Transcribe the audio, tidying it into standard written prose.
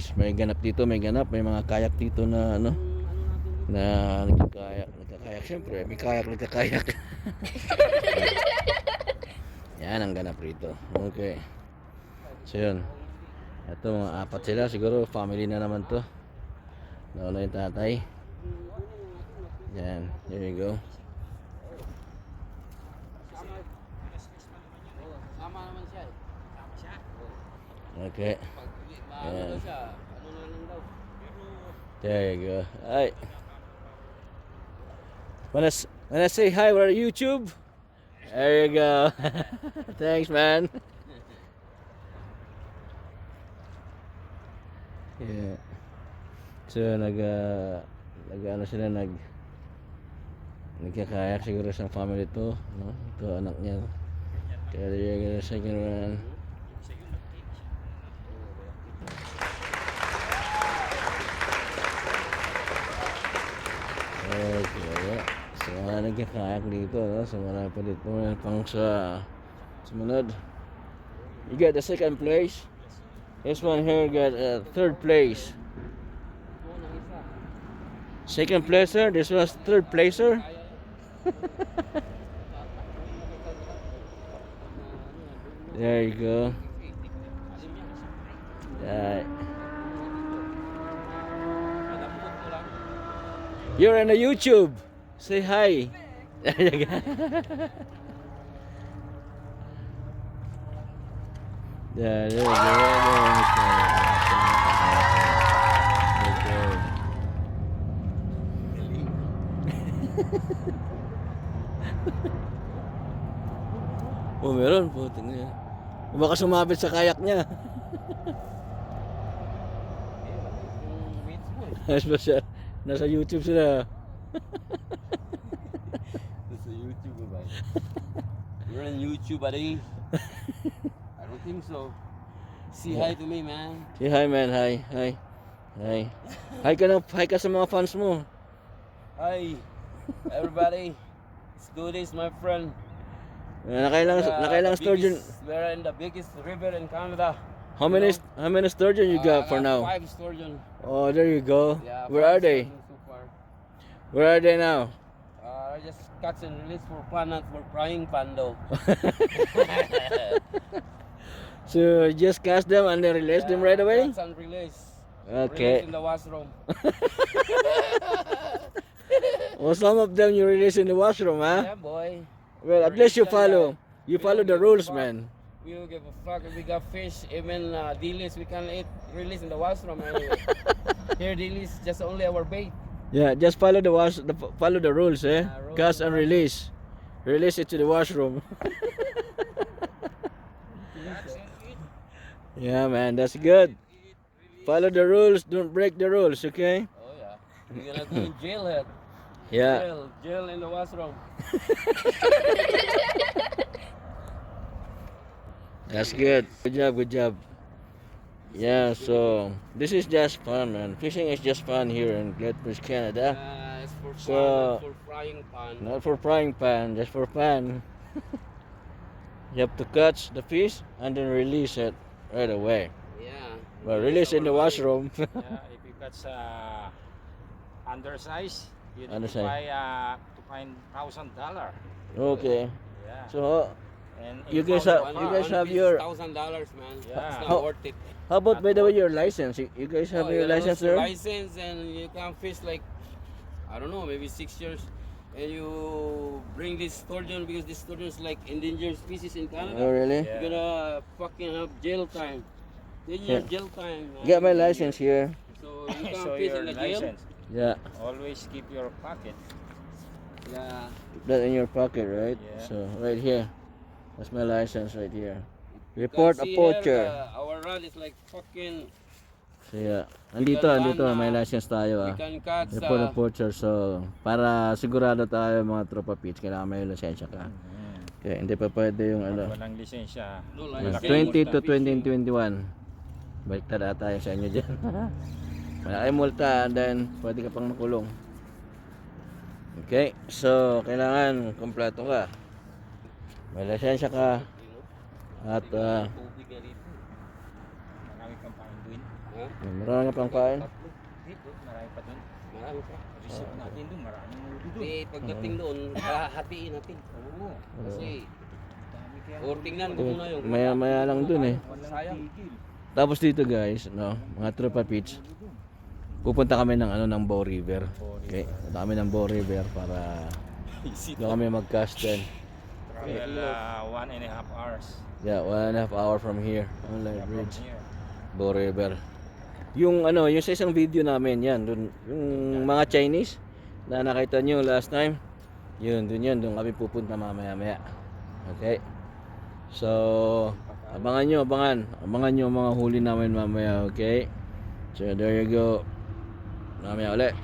place. May ganap dito, may mga kayak dito na ano, na nagkakayak syempre, may kayak nagkakayak. Yan ang ganap rito. Okay. So yun. Ito mga apat sila, siguro family na naman to. Nauna yung tatay. Yan, there you go. Sama naman siya eh. Sama siya? Okay. Ano daw siya? Ano na lang daw? There you go. Alright. Wanna say hi for YouTube? There you go. Thanks, man. Yeah. So ano sila nagkakayak siguro sa family to, no? Ito anak niya. Kaya yung second one. Okay. So nagkakayak dito, no? So marami pa dito pang sa sumunod. You got the second place. This one here got third place. Second placer. This was third placer. There you go. You're on the YouTube. Say hi. There you go. There you go. Oh, meron po. Tingnan niya. Baka sumabit sa kayak niya. Nasa YouTube sila. Nasa YouTube ba? You're on YouTube, buddy? I don't think so. Say hi to me, man. Say hi, man. Hi. Hi ka sa mga fans mo. Hi, everybody. Let's do this, my friend. Nakailang sturgeon. We're in the biggest river in Canada. How many sturgeon you got for now? 5 sturgeon. Oh, there you go. Yeah, Where are they? So far. Where are they now? I just catch and release for fun, not for frying pan though. So just catch them and then release them right away? Catch and release. Okay. Release in the washroom. Well, some of them you release in the washroom, huh? Yeah, boy. Well, at least you follow the rules, man. We don't give a fuck if we got fish, even delis we can eat, release in the washroom anyway. Here delis just only our bait. Yeah, just follow the rules, eh? Rules. Catch and release. Release it to the washroom. Yeah, man, that's good. Follow the rules, don't break the rules, okay? Oh yeah. We're gonna go in jail here. Yeah. Jail in the washroom. That's good. Good job. Yeah, so this is just fun, man. Fishing is just fun here in Gladfish, Canada. It's for fun, So- not for frying pan. Not for frying pan, just for fun. You have to catch the fish and then release it right away. Yeah. But release in the washroom. Yeah, if you catch undersize, you need Undersize. to find $1,000. Okay. Yeah. So And you if guys you- have your. $1,000, man. Yeah. It's not How- worth it. How about by the way your license? You guys have Oh, your you gotta license lose there? license and you can fish like, I don't know, maybe 6 years. And you bring this sturgeon because this sturgeon is like endangered species in Canada. Oh really? Yeah. You're gonna fucking have jail time. 10 years jail time. man. Get my license here. So you can so fish your in the jail. license, Yeah, always keep your pocket. Yeah. keep that in your pocket, right? Yeah. So right here, that's my license right here. You Report can a see poacher. here, our rod is like fucking. So yeah, andito, may license tayo We ah. can catch. Report a poacher. So para sigurado tayo mga tropa pitch, kailangan may lisensya ka. Okay, hindi pa pwede yung ano. Walang lisensya. No Mga license. 20 to 2021. Baliktad tayo sa inyo dyan. Malaki multa and then pwede ka pang makulong. Okay, so kailangan kompleto ka. May lisensya ka at Tubig na rito. Marami kang panguin. Ha? Marami ka pang kain. Dito, marami pa dun. Marami pa. Receipt natin dun, maraming ulo dun. Eh, pagdating doon, hatiin natin. Oo. Kasi, Dami kaya. or tingnan ko muna yung... Maya lang dun eh. Sayang. Tigil. Tapos dito guys, no, mga tropa pitch. Pupunta kami ng ng Bow River. Okay, punta kami ng Bow River para doon kami mag-cast din. Travel 1.5 hours Yeah, 1.5 hour from here. Only from bridge. here. Bow River. Yung yung sa isang video namin yan, dun, yung mga Chinese na nakita nyo last time, yun, doon kami pupunta mamaya-maya. Okay? So, abangan nyo ang mga huli namin mamaya, okay? So, there you go. Mamaya ulit.